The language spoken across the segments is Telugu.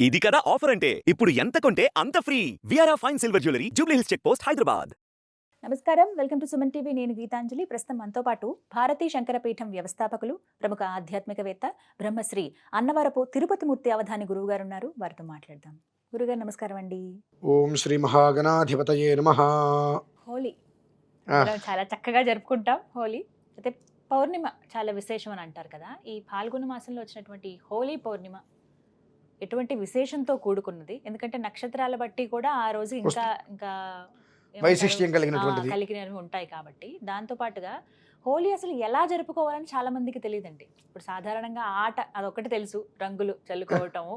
ఇది కదా ఆఫర్ అంటే ఇప్పుడు ఎంత కొంటే అంత ఫ్రీ. విఆర్ఆ fine silver jewellery Jubilee Hills check post Hyderabad. నమస్కారం, వెల్కమ్ టు సుమన్ టీవీ. నేను గీతాంజలి. ప్రస్తుతం మనతో పాటు భారతీ శంకరపీఠం వ్యవస్థాపకులు, ప్రముఖ ఆధ్యాత్మికవేత్త, బ్రహ్మశ్రీ అన్నవరపు తిరుపతి మూర్తి అవధాని గురువు గారు ఉన్నారు. వారితో మాట్లాడదాం. గురుగారు నమస్కారం అండి. ఓం శ్రీ మహాగణాధిపతయే నమః. హోలీ మనం చాలా చక్కగా జరుపుకుంటాం. హోలీ అయితే పౌర్ణిమ చాలా విశేషం అని అంటారు కదా. ఈ ఫాల్గుణ మాసంలో వచ్చినటువంటి హోలీ పౌర్ణిమ ఎటువంటి విశేషంతో కూడుకున్నది? ఎందుకంటే నక్షత్రాల బట్టి కూడా ఆ రోజు ఇంకా ఇంకా వైశిష్ట్యం కలిగినవి ఉంటాయి కాబట్టి. దాంతో పాటుగా హోలీ అసలు ఎలా జరుపుకోవాలని చాలా మందికి తెలియదండి. ఇప్పుడు సాధారణంగా ఆట అదొకటి తెలుసు, రంగులు చల్లుకోవటము,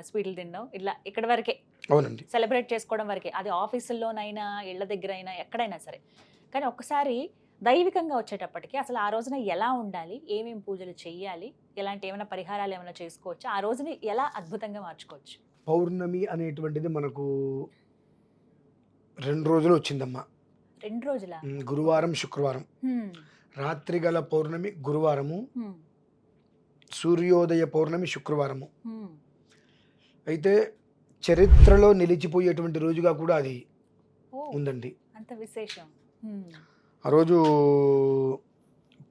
స్వీట్లు తినడం, ఇట్లా ఇక్కడ వరకే, అవునండి, సెలబ్రేట్ చేసుకోవడం వరకే. అది ఆఫీసుల్లోనైనా ఇళ్ల దగ్గర అయినా ఎక్కడైనా సరే. కానీ ఒక్కసారి దైవికంగా వచ్చేటప్పటికి అసలు ఆ రోజున ఎలా ఉండాలి, ఏమేమి పూజలు చెయ్యాలి, ఎలాంటి ఏమైనా పరిహారాలు ఏమైనా చేసుకోవచ్చు, ఆ రోజుని ఎలా అద్భుతంగా మార్చుకోవచ్చు? పౌర్ణమి అనేటువంటిది మనకు 2 రోజులు వచ్చిందమ్మా. 2 రోజుల, గురువారం శుక్రవారం. రాత్రి గల పౌర్ణమి గురువారము, సూర్యోదయ పౌర్ణమి శుక్రవారము. అయితే చరిత్రలో నిలిచిపోయేటువంటి రోజుగా కూడా అది ఉందండి. అంత విశేషం. ఆ రోజు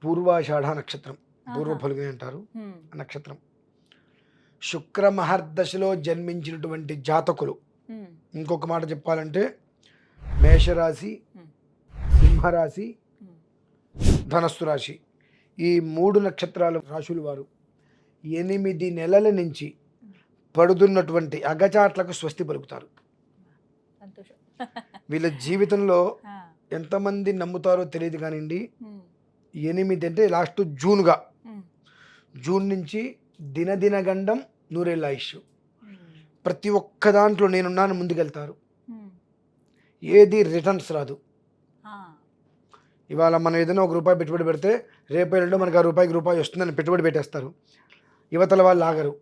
పూర్వాషాఢ నక్షత్రం, పూర్వ ఫల్గుని అంటారు నక్షత్రం. శుక్ర మహర్దశలో జన్మించినటువంటి జాతకులు, ఇంకొక మాట చెప్పాలంటే మేషరాశి, సింహరాశి, ధనస్సు రాశి, ఈ 3 నక్షత్రాల రాశుల వారు 8 నెలల నుంచి పడుతున్నటువంటి అగచాట్లకు స్వస్తి పలుకుతారు. వీళ్ళ జీవితంలో ఎంతమంది నమ్ముతారో తెలియదు కానివ్వండి, 8 అంటే లాస్ట్ జూన్ నుంచి దినదిన గండం 100 ఏళ్ళ ఆయుష్. ప్రతి ఒక్క దాంట్లో నేనున్నాను ముందుకెళ్తారు. ఏది రిటర్న్స్ రాదు. ఇవాళ మనం ఏదైనా ₹1 పెట్టుబడి పెడితే రేపు ఎల్లుండో మనకు ఆ రూపాయి వస్తుందని పెట్టుబడి పెట్టేస్తారు. యువతల వాళ్ళు ఆగరు,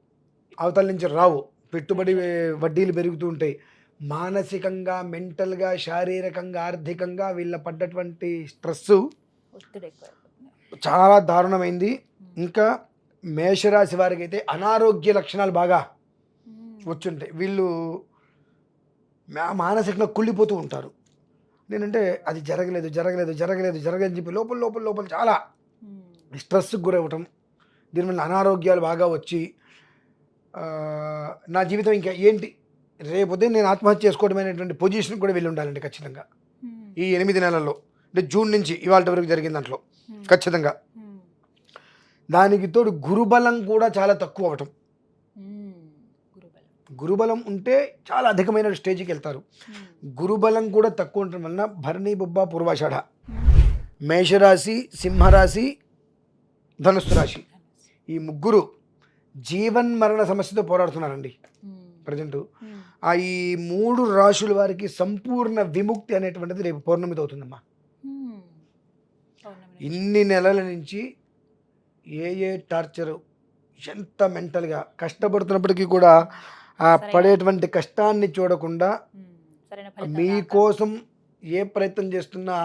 అవతల నుంచి రావు. పెట్టుబడి వడ్డీలు పెరుగుతూ ఉంటాయి. మానసికంగా, మెంటల్గా, శారీరకంగా, ఆర్థికంగా వీళ్ళ పడ్డటువంటి స్ట్రెస్ చాలా దారుణమైంది. ఇంకా మేషరాశి వారికి అయితే అనారోగ్య లక్షణాలు బాగా వచ్చుంటాయి. వీళ్ళు మానసికంగా కుళ్ళిపోతూ ఉంటారు. నేనంటే అది జరగలేదు అని చెప్పి లోపల చాలా స్ట్రెస్కి గురవటం, దీనివల్ల అనారోగ్యాలు బాగా వచ్చి నా జీవితం ఇంకా ఏంటి, రేపొద్దు నేను ఆత్మహత్య చేసుకోవడమైనటువంటి పొజిషన్ కూడా వెళ్ళి ఉండాలండి ఖచ్చితంగా. ఈ 8 నెలల్లో, అంటే జూన్ నుంచి ఇవాళ వరకు జరిగిన దాంట్లో ఖచ్చితంగా. దానికి తోడు గురుబలం కూడా చాలా తక్కువ అవటం. గురుబలం ఉంటే చాలా అధికమైన స్టేజ్కి వెళ్తారు. గురుబలం కూడా తక్కువ ఉండటం వలన భరణి, బొబ్బ, పూర్వాషాఢ, మేషరాశి, సింహరాశి, ధనుస్సు రాశి, ఈ 3 జీవన్ మరణ సమస్యతో పోరాడుతున్నారండి ప్రజెంట్. ఈ 3 రాశుల వారికి సంపూర్ణ విముక్తి అనేటువంటిది రేపు పౌర్ణమితో అవుతుందమ్మా. ఇన్ని నెలల నుంచి ఏ టార్చరు, ఎంత మెంటల్గా కష్టపడుతున్నప్పటికీ కూడా ఆ పడేటువంటి కష్టాన్ని చూడకుండా మీకోసం ఏ ప్రయత్నం చేస్తున్నా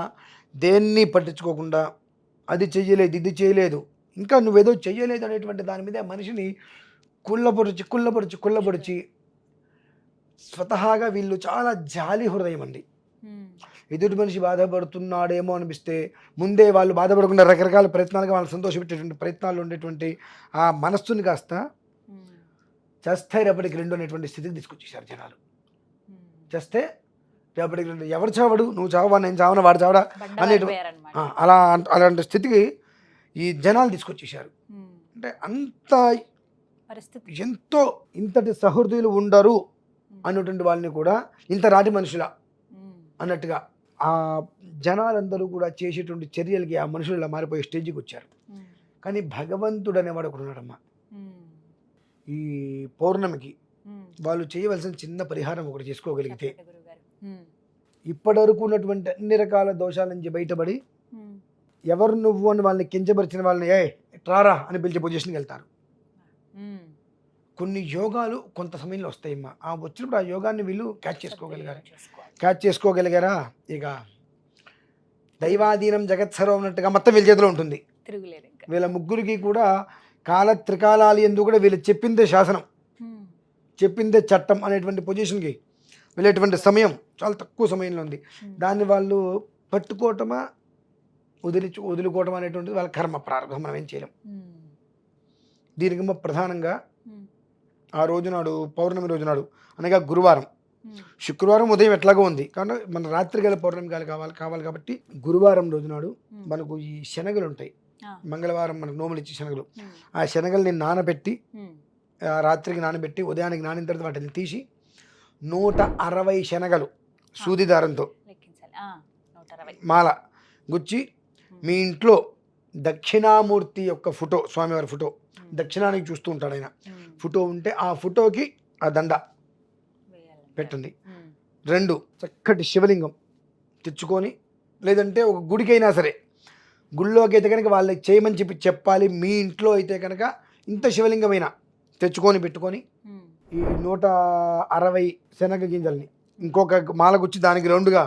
దేన్ని పట్టించుకోకుండా, అది చెయ్యలేదు, ఇది చేయలేదు, ఇంకా నువ్వేదో చెయ్యలేదు అనేటువంటి దాని మీద మనిషిని కుళ్ళపొడిచి స్వతహాగా వీళ్ళు చాలా జాలి హృదయం అండి. ఎదుటి మనిషి బాధపడుతున్నాడేమో అనిపిస్తే ముందే వాళ్ళు బాధపడకుండా రకరకాల ప్రయత్నాలుగా వాళ్ళు సంతోషపెట్టేటువంటి ప్రయత్నాలు ఉండేటువంటి ఆ మనస్సుని కాస్త చేస్తే రేపటికి 2 అనేటువంటి స్థితికి తీసుకొచ్చేసారు జనాలు. చేస్తే రేపటికి 2, ఎవరు చావడు, నువ్వు చావా, నేను చావన, వాడు చావడా అనేటువంటి అలాంటి స్థితికి ఈ జనాలు తీసుకొచ్చేసారు. అంటే అంత ఎంతో ఇంతటి సహృదయులు ఉండరు అన్నటువంటి వాళ్ళని కూడా ఇంత రాటి మనుషుల అన్నట్టుగా ఆ జనాలందరూ కూడా చేసేటువంటి చర్యలకి ఆ మనుషులు ఇలా మారిపోయే స్టేజ్కి వచ్చారు. కానీ భగవంతుడు అనేవాడు ఒకడు ఉన్నాడమ్మా. ఈ పౌర్ణమికి వాళ్ళు చేయవలసిన చిన్న పరిహారం ఒకటి చేసుకోగలిగితే ఇప్పటివరకు ఉన్నటువంటి అన్ని రకాల దోషాల నుంచి బయటపడి, ఎవరు నువ్వు అని వాళ్ళని కించపరిచిన వాళ్ళని ట్రారా అని పిలిచే పొజిషన్కి వెళ్తారు. కొన్ని యోగాలు కొంత సమయంలో వస్తాయమ్మా. ఆ వచ్చినప్పుడు ఆ యోగాన్ని వీళ్ళు క్యాచ్ చేసుకోగలిగారా ఇక దైవాధీనం జగత్సర్వం అన్నట్టుగా మొత్తం వీళ్ళ చేతిలో ఉంటుంది. వీళ్ళ 3కి కూడా కాల త్రికాలాలు ఎందుకు కూడా వీళ్ళు చెప్పిందే శాసనం. చెప్పిందే చట్టం అనేటువంటి పొజిషన్కి వెళ్ళేటువంటి సమయం చాలా తక్కువ సమయంలో ఉంది. దాన్ని వాళ్ళు పట్టుకోవటమా వదులుకోవటం అనేటువంటిది వాళ్ళ కర్మ ప్రారంభం, మనం ఏం చేయలేం. దీనికి ప్రధానంగా ఆ రోజు నాడు పౌర్ణమి రోజు నాడు అనగా గురువారం, శుక్రవారం ఉదయం ఎట్లాగో ఉంది కానీ మన రాత్రి గల పౌర్ణమి కావాలి కాబట్టి గురువారం రోజు నాడు మనకు ఈ శనగలు ఉంటాయి. మంగళవారం మనకు నోములు ఇచ్చే శనగలు, ఆ శనగల్ని నానబెట్టి రాత్రికి నానబెట్టి ఉదయానికి నానిన తర్వాత వాటిని తీసి 160 శనగలు సూది దారంతో మాల గుచ్చి మీ ఇంట్లో దక్షిణామూర్తి యొక్క ఫోటో, స్వామివారి ఫోటో దక్షిణానికి చూస్తూ ఉంటాడు ఆయన, ఫోటో ఉంటే ఆ ఫోటోకి ఆ దండ పెట్టండి. 2 చక్కటి శివలింగం తెచ్చుకొని, లేదంటే ఒక గుడికైనా సరే, గుళ్ళోకి అయితే కనుక వాళ్ళకి చేయమని చెప్పాలి. మీ ఇంట్లో అయితే కనుక ఇంత శివలింగమైనా తెచ్చుకొని పెట్టుకొని ఈ 160 శనగ గింజల్ని ఇంకొక మాల గుచ్చి దానికి 2గా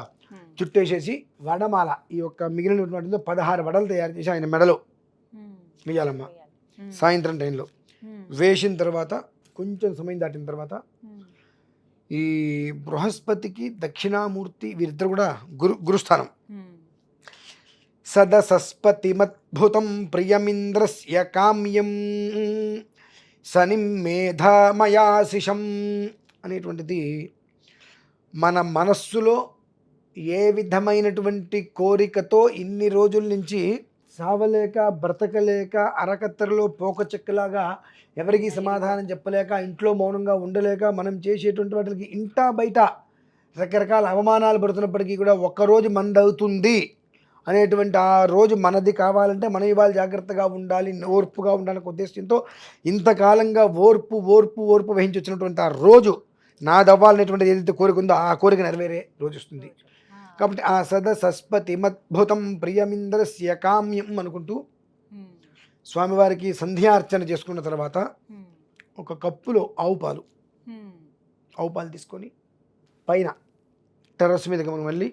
చుట్టేసేసి వడమాల ఈ యొక్క మిగిలినటువంటి 16 వడలు తయారు చేసి ఆయన మెడలో వేయాలమ్మ. సాయంత్రం టైంలో వేసిన తర్వాత కొంచెం సమయం దాటిన తర్వాత ఈ బృహస్పతికి దక్షిణామూర్తి వీరిద్దరు కూడా గురుస్థానం. సదసస్పతిమద్భుతం ప్రియమింద్రస్య కామ్యం శనిం మేధామయాశిషం అనేటువంటిది మన మనస్సులో ఏ విధమైనటువంటి కోరికతో ఇన్ని రోజుల నుంచి సావలేక బ్రతకలేక అరకత్తరలో పోకచెక్కలాగా ఎవరికి సమాధానం చెప్పలేక ఇంట్లో మౌనంగా ఉండలేక మనం చేసేటువంటి వాటికి ఇంటా బయట రకరకాల అవమానాలు పడుతున్నప్పటికీ కూడా ఒక్కరోజు మనది అవుతుంది అనేటువంటి ఆ రోజు మనది కావాలంటే మనం ఇవాళ జాగ్రత్తగా ఉండాలి, ఓర్పుగా ఉండాలనే ఉద్దేశంతో ఇంతకాలంగా ఓర్పు వహించి వచ్చినటువంటి ఆ రోజు నాదవ్వాలనేటువంటిది ఏదైతే కోరిక ఉందో ఆ కోరిక నెరవేరే రోజు వస్తుంది. కాబట్టి ఆ సదసస్పతిమద్భుతం ప్రియమింద్రస్య కామ్యం అనుకుంటూ స్వామివారికి సంధ్యార్చన చేసుకున్న తర్వాత ఒక కప్పులో ఆవు పాలు తీసుకొని పైన టెర్రస్ మీదకి మనం వెళ్ళి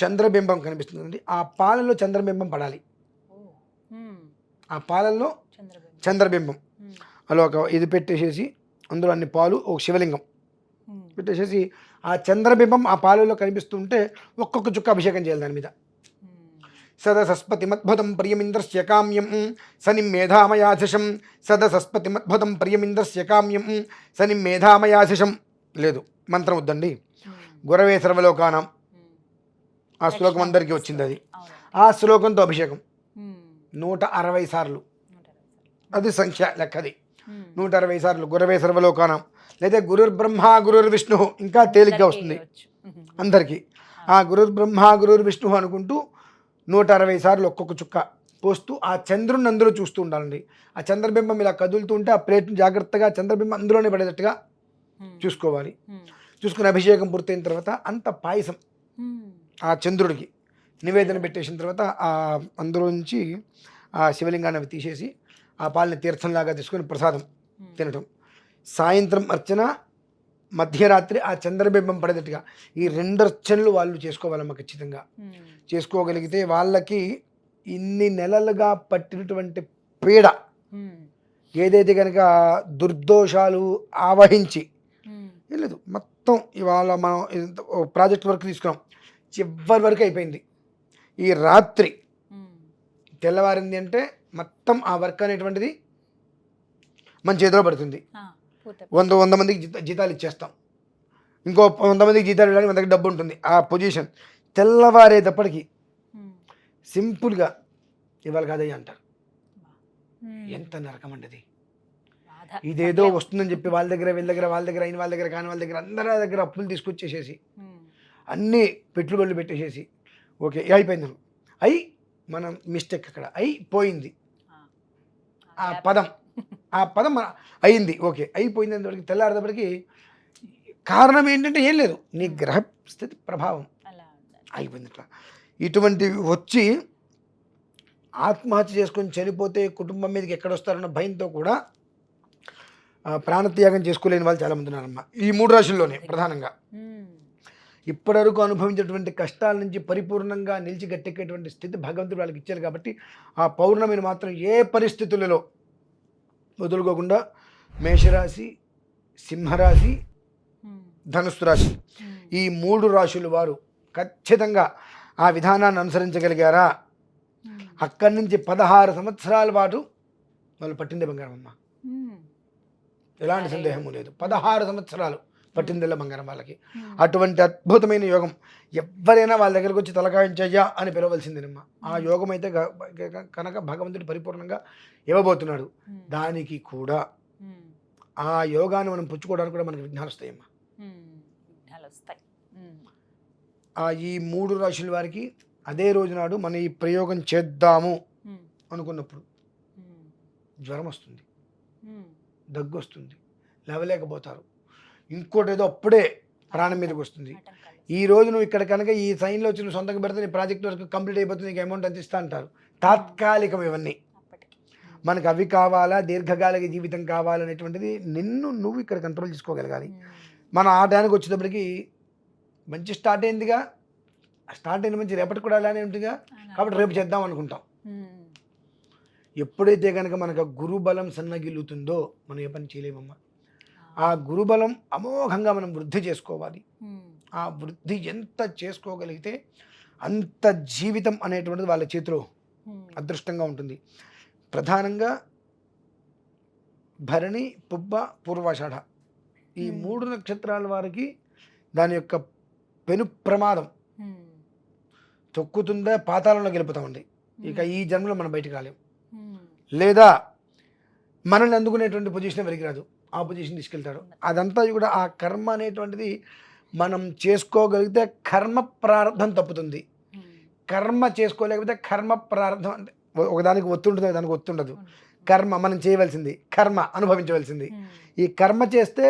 చంద్రబింబం కనిపిస్తుంది, ఆ పాలలో చంద్రబింబం పడాలి. ఆ పాలల్లో చంద్రబింబం అలా ఒక ఇది పెట్టేసేసి అందులో అన్ని పాలు, ఒక శివలింగం పెట్టేసేసి ఆ చంద్రబింబం ఆ పాలలో కనిపిస్తుంటే ఒక్కొక్క చుక్క అభిషేకం చేయాలి దాని మీద. సదసస్పతిమద్భుతం ప్రియమింద్రస్య కామ్యం శనిం మేధామయాశిషం, సదసస్పతిమద్భుతం ప్రియమింద్రస్య కామ్యం శనిం మేధామయాశిషం. లేదు మంత్రం వద్దండి, గురవే సర్వలోకానాం ఆ శ్లోకం అందరికీ వచ్చింది. అది ఆ శ్లోకంతో అభిషేకం 160 సార్లు, అది సంఖ్య లెక్కది. 160 సార్లు గురవే సర్వలోకానాం, లేదా గురుర్బ్రహ్మ గురుర్విష్ణు ఇంకా తేలిగ్గా వస్తుంది అందరికీ. ఆ గురుర్బ్రహ్మ గురుర్విష్ణు అనుకుంటూ 160 సార్లు ఒక్కొక్క చుక్క పోస్తూ ఆ చంద్రుని అందులో చూస్తూ ఉండాలండి. ఆ చంద్రబింబం ఇలా కదులుతూ ఉంటే ఆ ప్లేట్ను జాగ్రత్తగా చంద్రబింబం అందులోనే పడేటట్టుగా చూసుకోవాలి. చూసుకుని అభిషేకం పూర్తయిన తర్వాత అంత పాయసం ఆ చంద్రుడికి నివేదన పెట్టేసిన తర్వాత ఆ అందులో నుంచి ఆ శివలింగాన్ని అవి తీసేసి ఆ పాలని తీర్థంలాగా తీసుకొని ప్రసాదం తినటం. సాయంత్రం అర్చన, మధ్యరాత్రి ఆ చంద్రబింబం పడేటట్టుగా ఈ 2 అర్చనలు వాళ్ళు చేసుకోవాలమ్మ. ఖచ్చితంగా చేసుకోగలిగితే వాళ్ళకి ఇన్ని నెలలుగా పట్టినటువంటి పీడ ఏదైతే కనుక దుర్దోషాలు ఆవహించి లేదు మొత్తం ఇవాళ మనం ప్రాజెక్ట్ వర్క్ తీసుకున్నాం, చివరి వరకు అయిపోయింది. ఈ రాత్రి తెల్లవారింది అంటే మొత్తం ఆ వర్క్ అనేటువంటిది మన చేతిలో పడుతుంది. 100 మందికి జీతాలు ఇచ్చేస్తాం, ఇంకో 100 మందికి జీతాలు ఇవ్వడానికి మన దగ్గర డబ్బు ఉంటుంది. ఆ పొజిషన్ తెల్లవారేటప్పటికి సింపుల్గా ఇవాళ కాదయ్య అంటారు. ఎంత నరకం అండి అది. ఇదేదో వస్తుందని చెప్పి వాళ్ళ దగ్గర అయిన వాళ్ళ దగ్గర కాని వాళ్ళ దగ్గర అందరి దగ్గర అప్పులు తీసుకొచ్చేసేసి అన్నీ పెట్టుబడులు పెట్టేసేసి ఓకే అయిపోయింది మనం మిస్టేక్ అక్కడ అయిపోయింది. ఆ పదం అయింది ఓకే అయిపోయింది అనేప్పటికి తెల్లారేటప్పటికి కారణం ఏంటంటే ఏం లేదు, నీ గ్రహస్థితి ప్రభావం అయిపోయింది. ఇట్లా ఇటువంటివి వచ్చి ఆత్మహత్య చేసుకొని చనిపోతే కుటుంబం మీదకి ఎక్కడొస్తారన్న భయంతో కూడా ప్రాణత్యాగం చేసుకోలేని వాళ్ళు చాలామంది ఉన్నారమ్మా. ఈ 3 రాశుల్లోనే ప్రధానంగా ఇప్పటివరకు అనుభవించేటువంటి కష్టాల నుంచి పరిపూర్ణంగా నిలిచి గట్టెక్కేటువంటి స్థితి భగవంతుడు వాళ్ళకి ఇచ్చారు. కాబట్టి ఆ పౌర్ణమిని మాత్రం ఏ పరిస్థితులలో వదులుకోకుండా మేషరాశి, సింహరాశి, ఉమ్, ధనుస్సు రాశి, ఉమ్, ఈ 3 రాశుల వారు ఖచ్చితంగా ఆ విధానాన్ని అనుసరించగలిగారా ఉమ్, అక్కడి నుంచి 16 సంవత్సరాల పాటు వాళ్ళు పట్టిందే బంగారం అమ్మ. ఉమ్, ఎలాంటి సరే. సందేహము లేదు. 16 సంవత్సరాలు పట్టిందెల్ల బంగారం వాళ్ళకి. ఉమ్, అటువంటి అద్భుతమైన యోగం ఎవరైనా వాళ్ళ దగ్గరకు వచ్చి తలకాయించయ్యా అని పిలవలసిందేనమ్మా. ఆ యోగం అయితే కనుక భగవంతుడు పరిపూర్ణంగా ఇవ్వబోతున్నాడు. ఉమ్, దానికి కూడా ఉమ్, ఆ యోగాన్ని మనం పుచ్చుకోవడానికి కూడా మనకి విఘ్నాలు వస్తాయమ్మా. ఉమ్, విఘ్నాలు వస్తాయి. ఉమ్, ఈ 3 రాశుల వారికి అదే రోజు నాడు మనం ఈ ప్రయోగం చేద్దాము ఉమ్, అనుకున్నప్పుడు ఉమ్, జ్వరం వస్తుంది, ఉమ్, దగ్గు వస్తుంది, లేవలేకపోతారు. ఇంకోటి ఏదో అప్పుడే ప్రాణం మీదకి వస్తుంది. ఆటంకాలు. ఈ రోజు నువ్వు ఇక్కడ కనుక ఈ సైన్లో వచ్చి నువ్వు సొంతంగా పెడితే నీ ప్రాజెక్ట్ వరకు కంప్లీట్ అయిపోతుంది, నీకు అమౌంట్ అంత ఇస్తా అంటారు. తాత్కాలికం ఇవన్నీ. అప్పటికి. మనకు అవి కావాలా, దీర్ఘకాలిక జీవితం కావాలనేటువంటిది నువ్వు ఇక్కడ కంట్రోల్ చేసుకోగలగాలి. ఉమ్, మనం ఆ టైంకి వచ్చేటప్పటికి మంచి స్టార్ట్ అయిందిగా, స్టార్ట్ అయిన మంచి రేపటి కూడా అలానే ఉంటుందిగా, కాబట్టి రేపు చేద్దాం అనుకుంటాం. ఉమ్, ఎప్పుడైతే కనుక మనకు గురుబలం సన్నగిల్లుతుందో మనం ఏ పని చేయలేమమ్మా. ఆ గురుబలం అమోఘంగా మనం వృద్ధి చేసుకోవాలి. ఉమ్, ఆ వృద్ధి ఎంత చేసుకోగలిగితే అంత జీవితం అనేటువంటిది వాళ్ళ చేతిలో ఉమ్, అదృష్టంగా ఉంటుంది. ప్రధానంగా భరణి, పుబ్బ, పూర్వాషాఢ ఈ 3 నక్షత్రాల వారికి దాని యొక్క పెను ప్రమాదం ఉమ్, తొక్కుతుందా పాతాళంలో గెలుపుతామండి. ఇక ఈ జన్మలో మనం బయటకు రాలేం, ఉమ్, లేదా మనల్ని అందుకునేటువంటి పొజిషన్ ఎవరికి రాదు, ఆ పొజిషన్ తీసుకెళ్తాడు. అదంతా కూడా ఆ కర్మ అనేటువంటిది మనం చేసుకోగలిగితే కర్మ ప్రారంధం తప్పుతుంది. ఉమ్, కర్మ చేసుకోలేకపోతే కర్మ ప్రారంధం అంటే ఒకదానికి ఒత్తుంటుంది, దానికి ఒత్తుండదు. ఉమ్, కర్మ మనం చేయవలసింది, కర్మ అనుభవించవలసింది. ఉమ్, ఈ కర్మ చేస్తే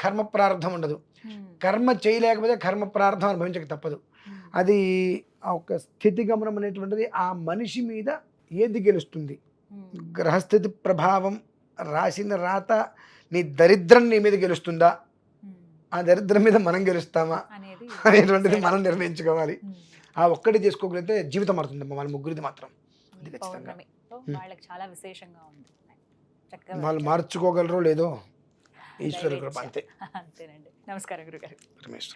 కర్మ ప్రారంధం ఉండదు. ఉమ్, కర్మ చేయలేకపోతే కర్మ ప్రారంధం అనుభవించక తప్పదు. ఉమ్, అది ఆ ఒక స్థితిగమనం అనేటువంటిది ఆ మనిషి మీద ఏది గెలుస్తుంది. ఉమ్, గ్రహస్థితి ప్రభావం రాసిన రాత నీ దరిద్రం నీ మీద గెలుస్తుందా, ఉమ్, ఆ దరిద్రం మీద మనం గెలుస్తామా అనేది అనేటువంటిది మనం నిర్ణయించుకోవాలి. ఉమ్, ఆ ఒక్కటి చేసుకోగలిగితే జీవితం మారుతుందమ్మా వాళ్ళ ముగ్గురిది మాత్రం. అది ఖచ్చితంగా పౌర్ణమితో వాళ్ళకి చాలా విశేషంగా ఉంది. చక్కగా వాళ్ళు వచ్చారు. మార్చుకోగలరో లేదో ఈశ్వరు కృప దైవేచ్ఛ. అంతే. అంతేనండి. నమస్కారం గురుగారు. రమేష్.